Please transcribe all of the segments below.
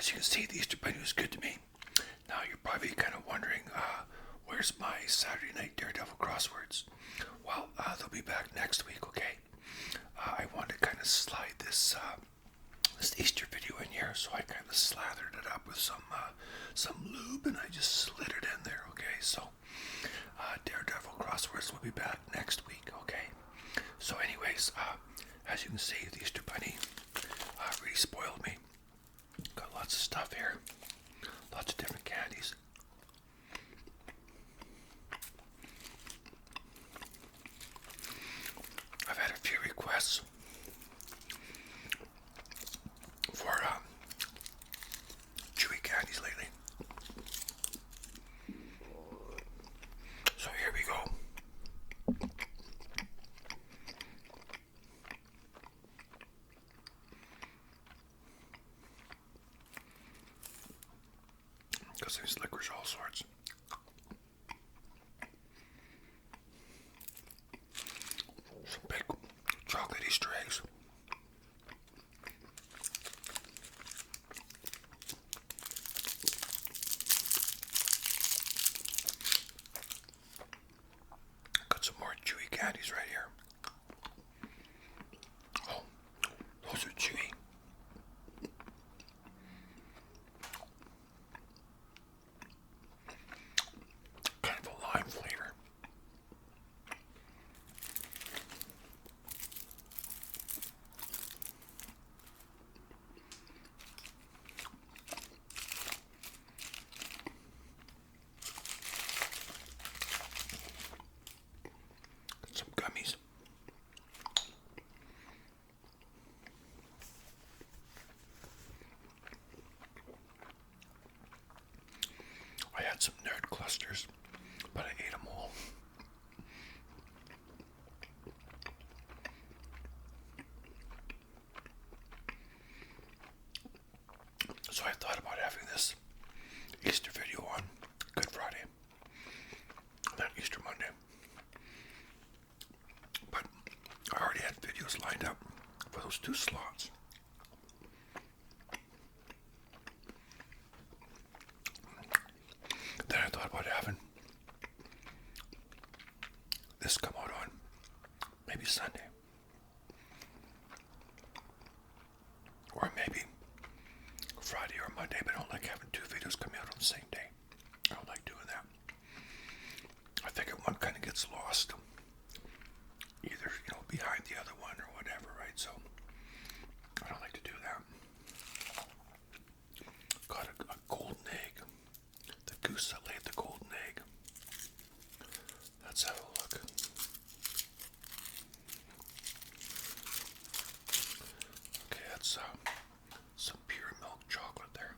As you can see, the Easter Bunny was good to me. Now you're probably kind of wondering, where's my Saturday night Daredevil crosswords? Well, they'll be back next week, okay? I want to kind of slide this Easter video in here, so I kind of slathered it up with some lube, and I just slid it in there, okay? So, Daredevil crosswords will be back next week, okay? So anyways, as you can see, the Easter Bunny really spoiled me. Got lots of stuff here. Lots of different candies. I've had a few requests for chewy candies lately. So here we go. Because there's licorice all sorts. Some big chocolate Easter eggs. Got some more chewy candies right here. Oh, those are chewy. Kind of a lime flavor. Some gummies. I had some nerd clusters, but I ate them all. So I thought about having this Easter video on Good Friday, not Easter Monday. But I already had videos lined up for those two slots. Then I thought about having this come out on maybe Sunday. Or maybe Friday or Monday, but I don't like having two videos coming out on the same day. I don't like doing that. I think one kind of gets lost. Either, behind the other one or whatever, right? So, I don't like to do that. Got a golden egg. The goose that laid the golden egg. Let's have a look. Okay, that's some pure milk chocolate there.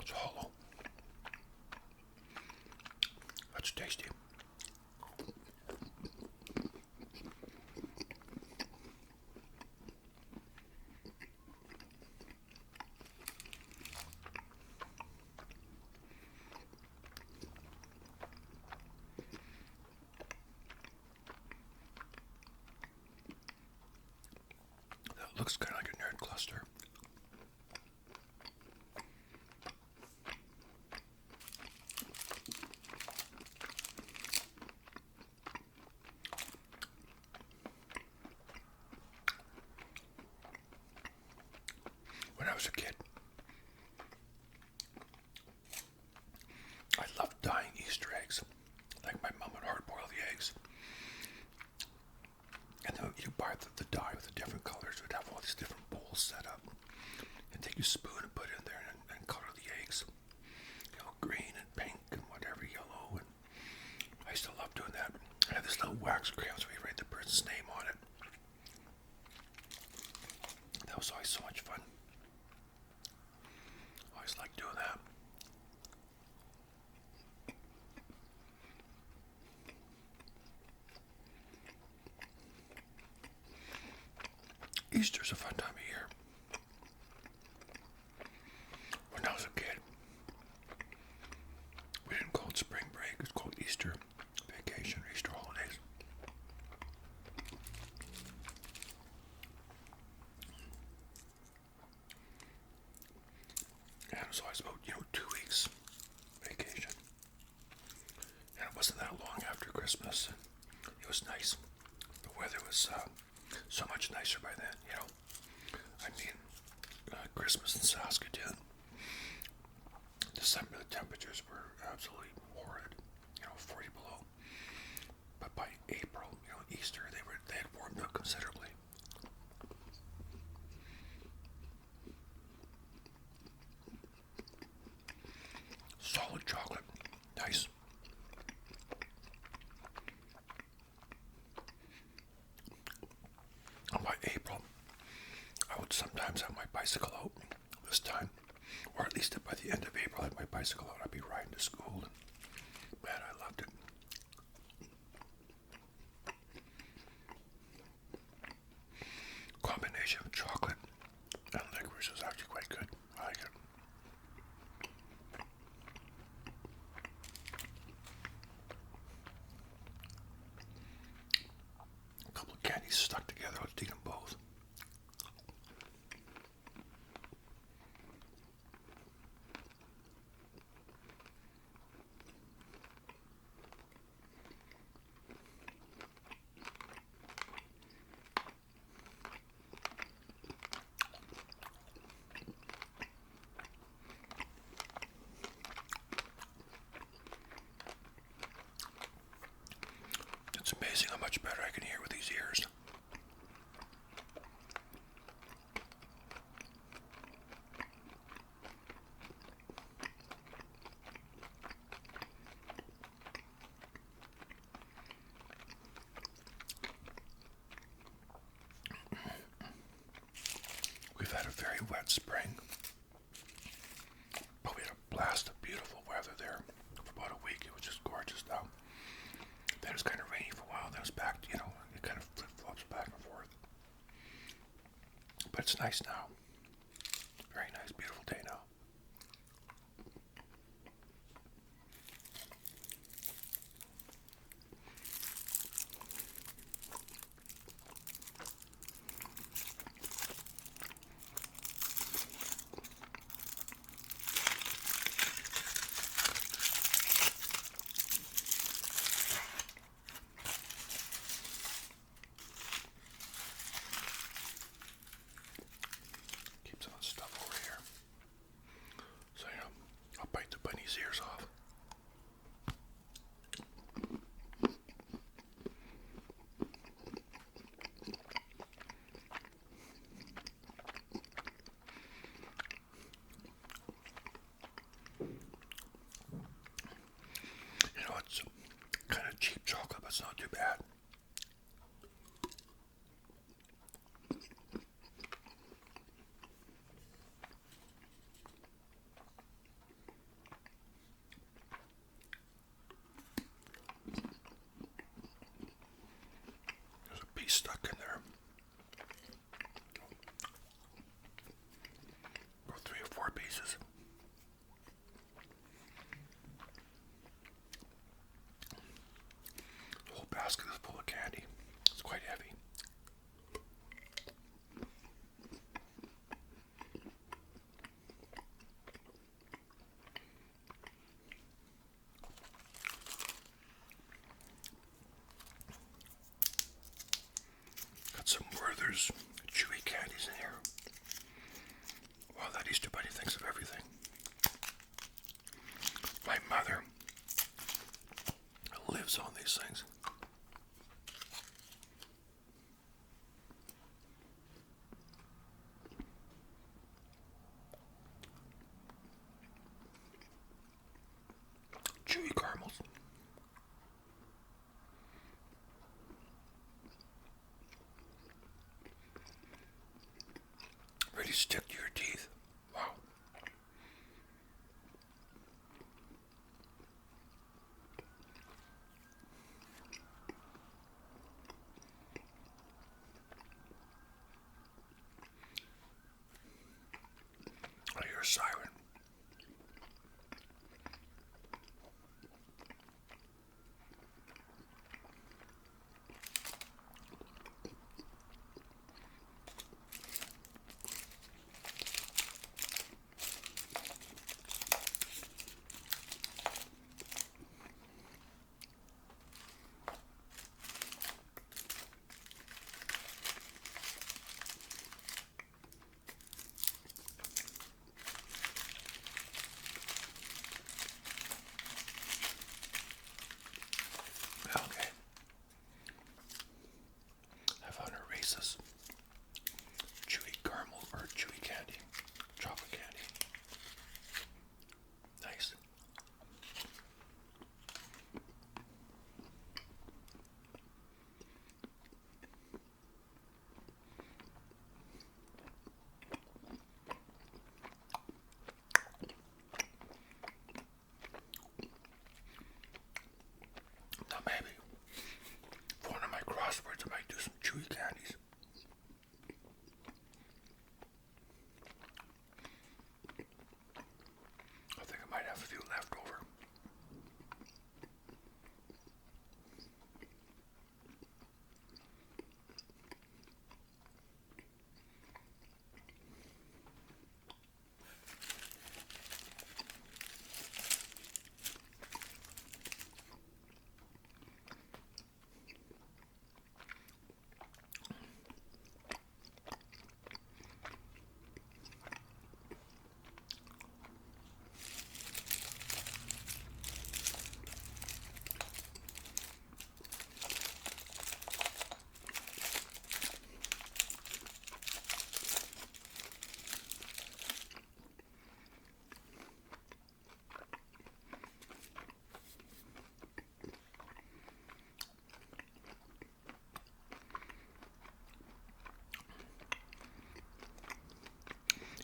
It's hollow. That's tasty. That looks kind of like a nerd cluster. When I was a kid, I loved dyeing Easter eggs. Like my mom would hard-boil the eggs. And then you buy the dye with the different colors. It would have all these different bowls set up. And take your spoon and put it in there and color the eggs. Green and pink and whatever, yellow. And I used to love doing that. I had this little wax crayons where you write the person's name on it. That was always so much fun. Always liked doing that. Easter's a fun time of year. When I was a kid, we didn't call it spring break, it's called Easter vacation, Easter holidays. was always about, 2 weeks vacation. And it wasn't that long after Christmas. And it was nice. The weather was so much nicer by then, I mean, Christmas in Saskatoon, December, the temperatures were absolutely horrid, 40 below. But by April, Easter, they had warmed up considerably. Solid chocolate, nice. And by April, I would sometimes have my bicycle out this time, or at least by the end of April, I had my bicycle out. I'd be riding to school, and man, I loved it. Combination of chocolate and licorice is actually quite good. I like it. A couple of candies stuck together. Let's eat them both. It's amazing how much better I can hear with these ears. We've had a very wet spring, but we had a blast of beautiful weather there for about a week. It was just gorgeous now. Then it was kind of rainy for a while, then it was back, it kind of flip-flops back and forth. But it's nice now. Very nice, beautiful day now. Keep some of the stuff over here. So, I'll bite the bunny's ears off. It's kind of cheap chocolate, but it's not too bad. There's a piece stuck in there. About 3 or 4 pieces. The whole basket is full of candy. It's quite heavy. Got some Werther's CHEWY candies in here. Wow, that Easter Bunny thinks of everything. My mother lives on these things. Chewy caramels. Really stick to your teeth. Wow. I hear a siren. crosswords, I might do some chewy candies. I think I might have a few left over.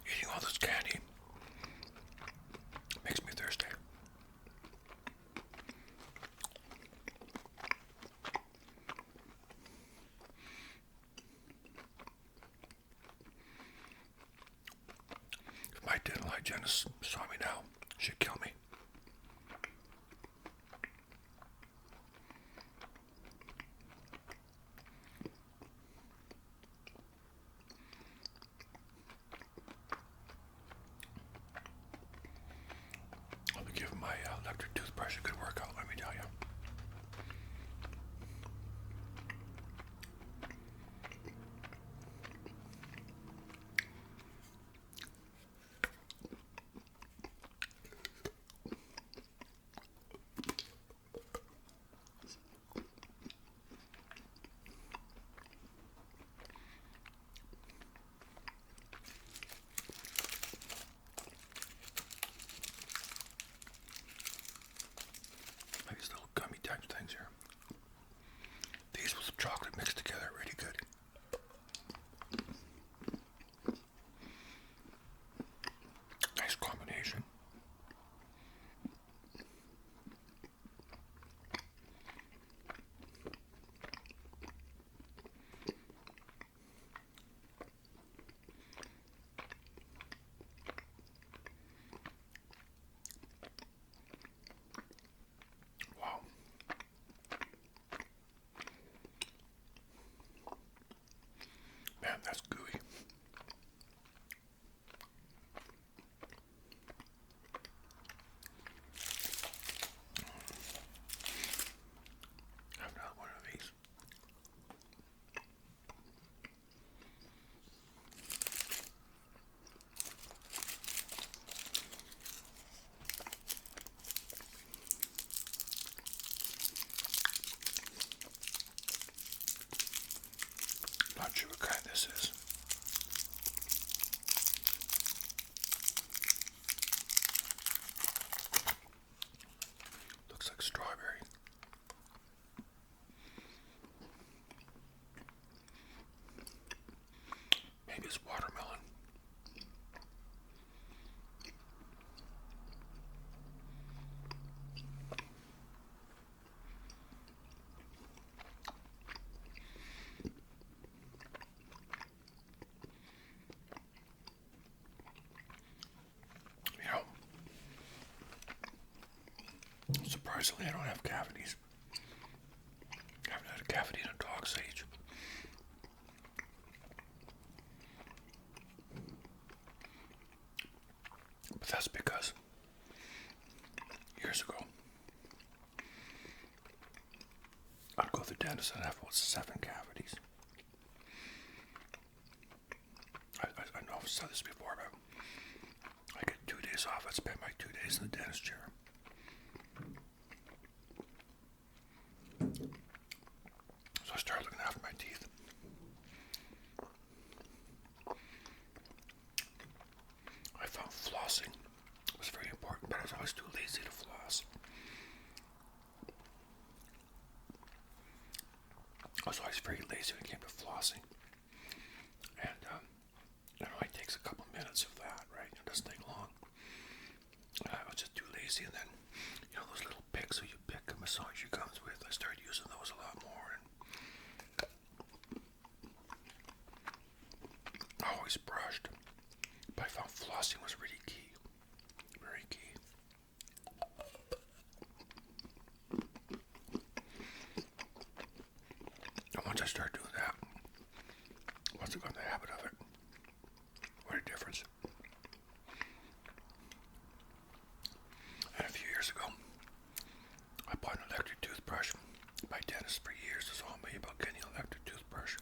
Eating all this candy makes me thirsty. If my dental hygienist saw me now, she'd kill me. I'll be giving my electric toothbrush a good workout, let me tell you. These little gummy type things here. These with chocolate mixed together, really good. Nice combination. Wow. Man, that's gooey. Have another one of these. Not sure what kind this is. Looks like strawberry. Maybe it's watermelon. You know, surprisingly, I don't have cavities. I haven't had a cavity in a dog's age. But that's because years ago, I'd go to the dentist and have about 7 cavities. I know I've said this before, but I get 2 days off. I'd spend my 2 days in the dentist chair. So I started looking after my teeth. I found flossing was very important, but I was always too lazy to floss. I was always very lazy when it came to flossing. And, it only takes a couple minutes of that, right? It doesn't take long. And I was just too lazy, and then, those little picks that you pick and massage your gums with, I started using those a lot more. And always brushed. But I found flossing was really key. Very key. And once I start doing that, once I got in the habit of it, what a difference. And a few years ago, I bought an electric toothbrush. My dentist for years was on me about getting an electric toothbrush.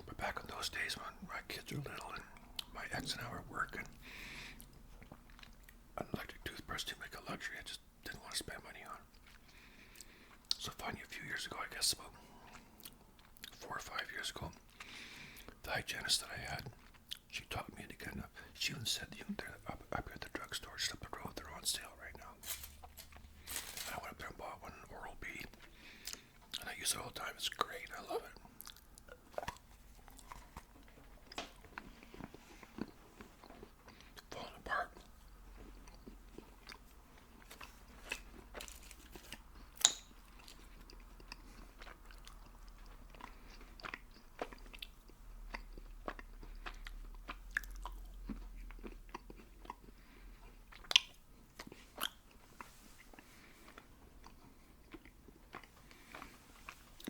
But back in those days when my kids were little and my ex and I were working, an electric toothbrush seemed like a luxury I just didn't want to spend money on. So finally a few years ago, I guess about 4 or 5 years ago, the hygienist that I had, she taught me to get enough. She even said, they're up here at the drugstore just up the road, they're on sale right now. And I went up there and bought one, an Oral-B, and I use it all the time. It's great, I love it. Falling apart.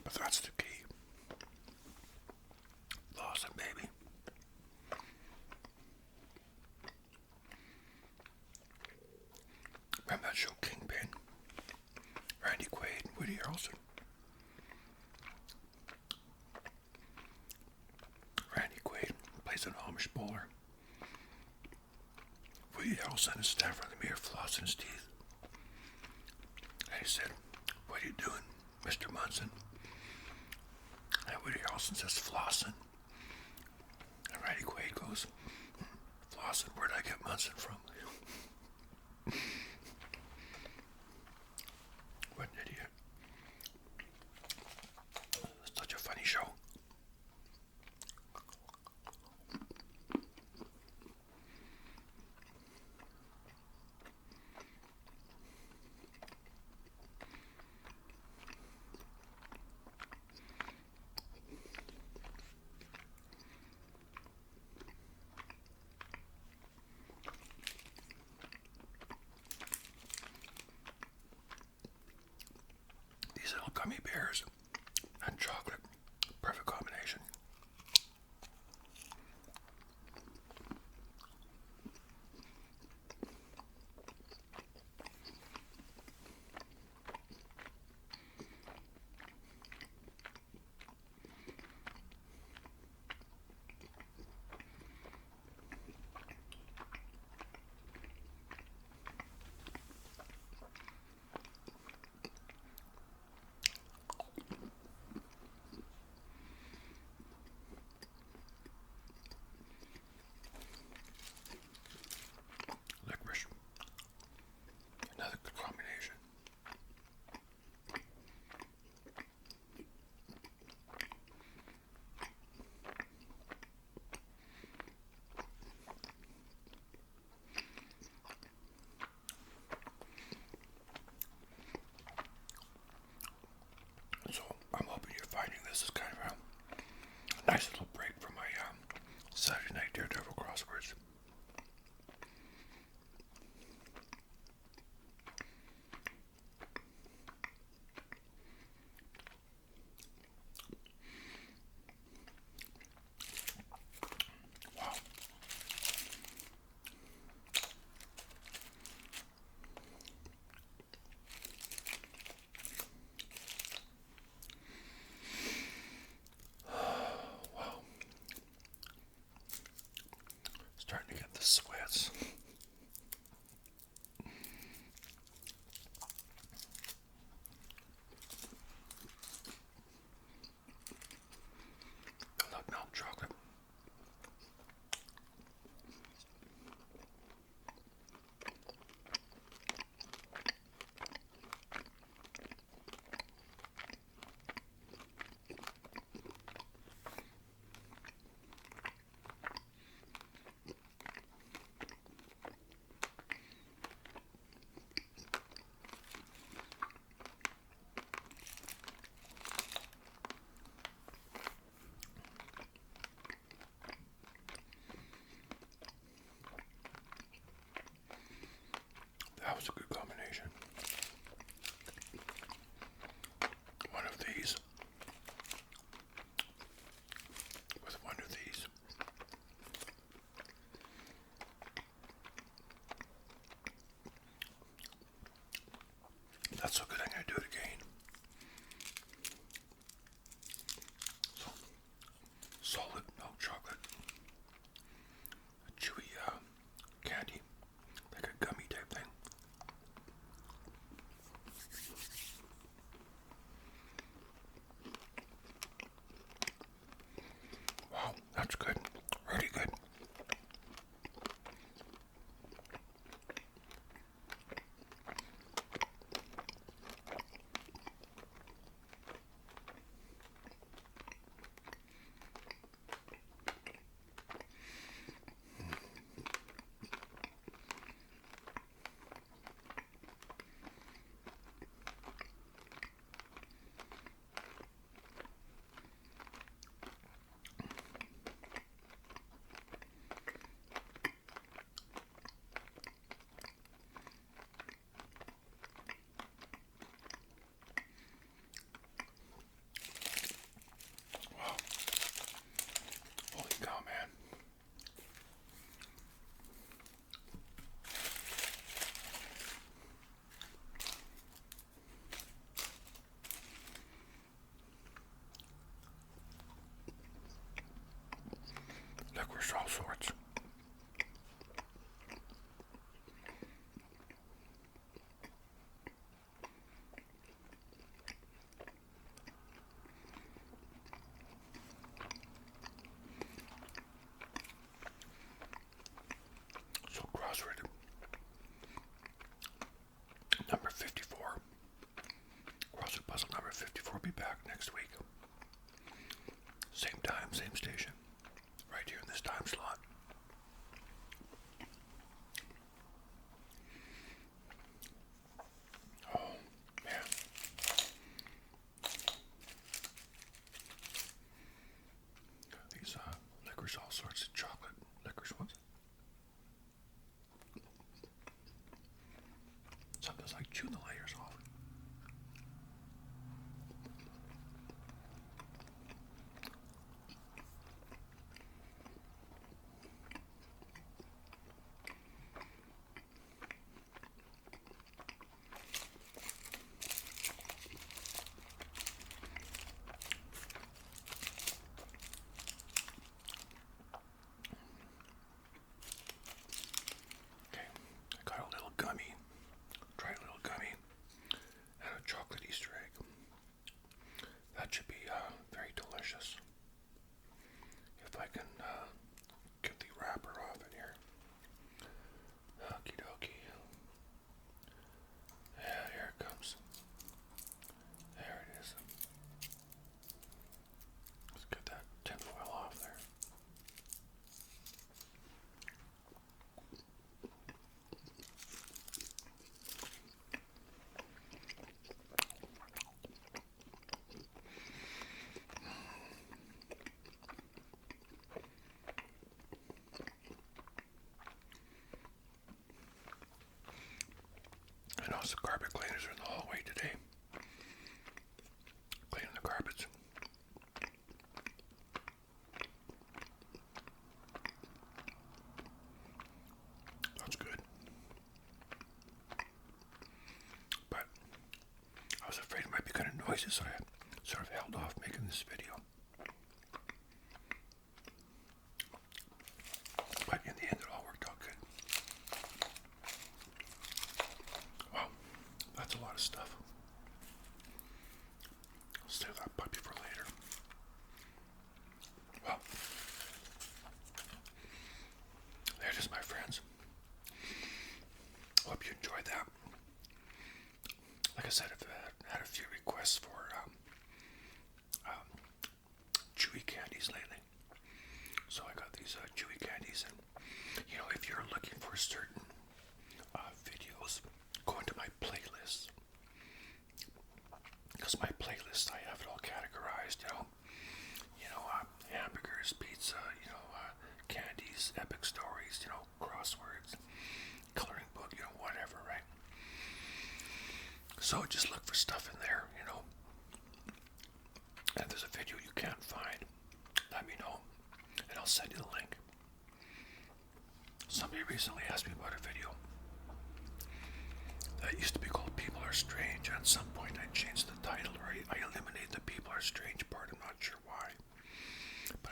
But that's the key. Lost it, baby. Remember that show Kingpin? Randy Quaid and Woody Harrelson. Randy Quaid plays an Amish bowler. Woody Harrelson is standing in front of the mirror flossing his teeth. And he said, "What are you doing, Mr. Munson?" And Woody Harrelson says, "Flossing." And Randy Quaid goes, "Flossing, where'd I get Munson from?" What an idiot. Such a funny show. These little gummy bears and chocolate, perfect combination. Licorice, another good combination. So I'm hoping you're finding this is kind of a nice little break from my Saturday night Daredevil crosswords. Wow. Wow. Starting to get the sweats. I love milk chocolate. was a good combination. One of these with one of these. That's so good, I'm going to do it again. So, solid milk chocolate, a chewy candy, like a gummy type thing. Wow, that's good. Really good. Holy cow, man. Liquors all sorts. So crossword number 54. Crossword puzzle number 54 will be back next week. Same time, same station. Right here in this time slot. Oh, man. These liquors, all sorts of chocolate liquors ones. Sometimes like chewing the layers off. Okay, I got a little gummy, dry little gummy, and a chocolate Easter egg. That should be very delicious. If I can get the wrapper off in here. Okie dokie. Yeah, here it comes. There it is. Let's get that tinfoil off there. I know the carpet cleaners are in the hallway today. Cleaning the carpets. That's good. But I was afraid it might be kind of noisy, so I sort of held off making this video. But in the end, it all worked out good. Wow, that's a lot of stuff. I'll save that puppy for later. Well, there it is, my friends. Hope you enjoyed that. Like I said, I've had a few requests for chewy candies lately. So I got these chewy candies, and you know, if you're looking for certain videos, go into my playlists. Because my playlist, I have it all categorized, hamburgers, pizza, candies, epic stories, crosswords, coloring book, whatever, right? So just look for stuff in there, and if there's a video you can't find, let me know, and I'll send you the link. Somebody recently asked me about a video that used to be called People Are Strange. At some point I changed the title, or I eliminated the People Are Strange part. I'm not sure why, but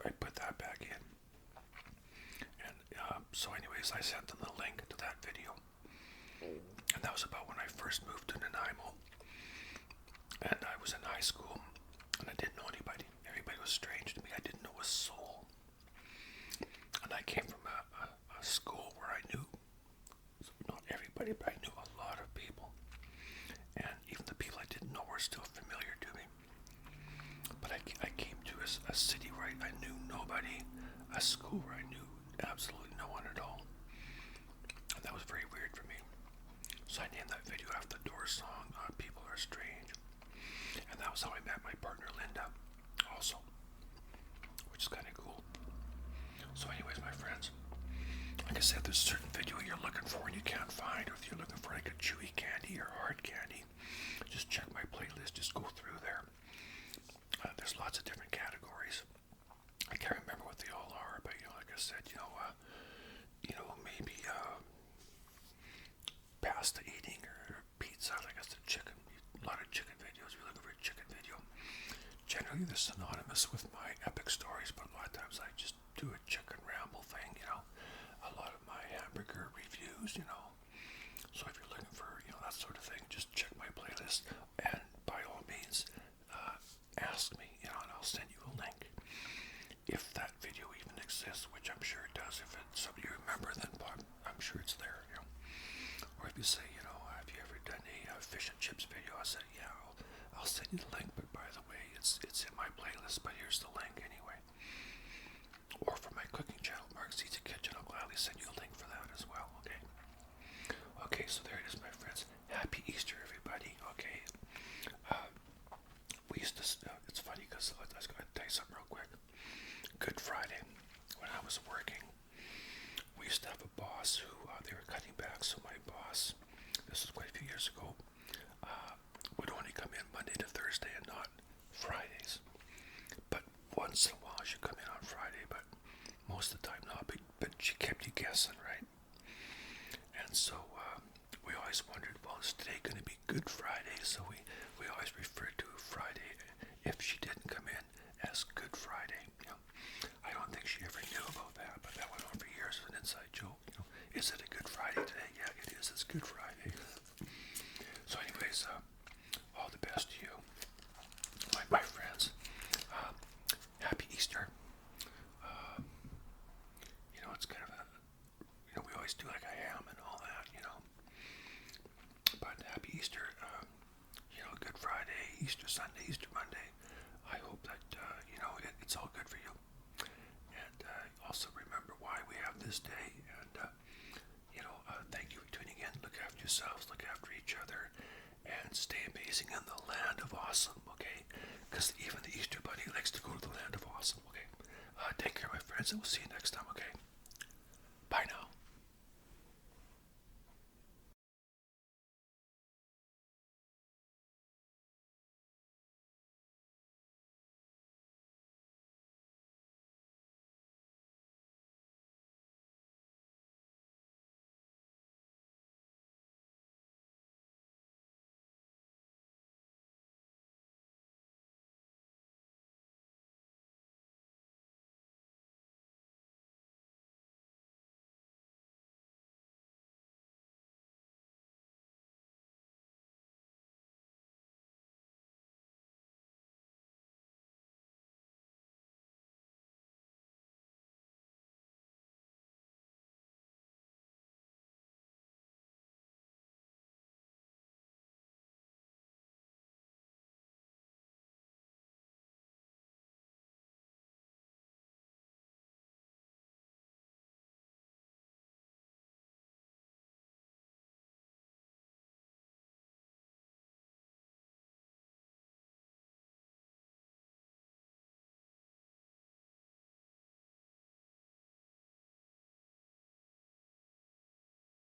I put that back in. And so anyways, I sent them the link to that video, and that was about when I first moved to Nanaimo, and I was in high school, and I didn't know anybody. Everybody was strange to me. I didn't know a soul, and I came from a school where I knew, not everybody, but I knew a lot of people, and even the people I didn't know were still familiar to me. But I came to a city where I knew nobody, a school where I knew absolutely no one at all, and that was very weird for me. So I named that video after the Doors song, People Are Strange, and that was how I met my partner Linda, also, which is kind of cool. So anyways, my friends, like I said, there's a certain video you're looking for and you can't find, or if you're looking for like a chewy candy or hard candy, just check my playlist, just go through there. There's lots of different categories. I can't remember what they all are, but like I said, maybe pasta eating or pizza, like I said, chicken, a lot of chicken videos. We're looking for a chicken video. Generally, they're synonymous with my epic stories, but a lot of times I just do a chicken ramble thing, a lot of my hamburger reviews, So if you're looking for, that sort of thing, just check my playlist, and by all means, ask me, and I'll send you a link. If that video even exists, which I'm sure it does. If it's something you remember, then I'm sure it's there, Or if you say, have you ever done a fish and chips video? I say, yeah, I'll send you the link, but by the way, it's in my playlist, but here's the link anyway. Or for my cooking channel, Mark's Easy Kitchen, I'll gladly send you a link for that as well, okay? Okay, so there it is, my friends. Happy Easter, everybody, okay? We used to, it's funny because I was going to tell you something real quick. Good Friday, when I was working, we used to have a boss who, they were cutting back, so my boss, this was quite a few years ago, would only come in Monday to Thursday and not Fridays. But once in a while she'd come in on Friday, but most of the time not. But she kept you guessing, right? And so we always wondered, well, is today going to be Good Friday? So we always referred to Friday, if she didn't come in, as Good Friday. I don't think she ever knew about that, but that went on for years as an inside joke. Is it a Good Friday today? Yeah, it is. It's Good Friday. So anyways, all the best to you, my friends. Happy Easter. It's kind of we always do like a ham and all that, But happy Easter, Good Friday, Easter Sunday, Easter Monday. I hope that, it's all good for you. And also remember why we have this day. And, thank you for tuning in. Look after yourselves, look after each other, and stay amazing in the land of awesome, okay? Because even the Easter Bunny likes to go to the land of awesome, okay? Take care, my friends, and we'll see you next time, okay? Bye now.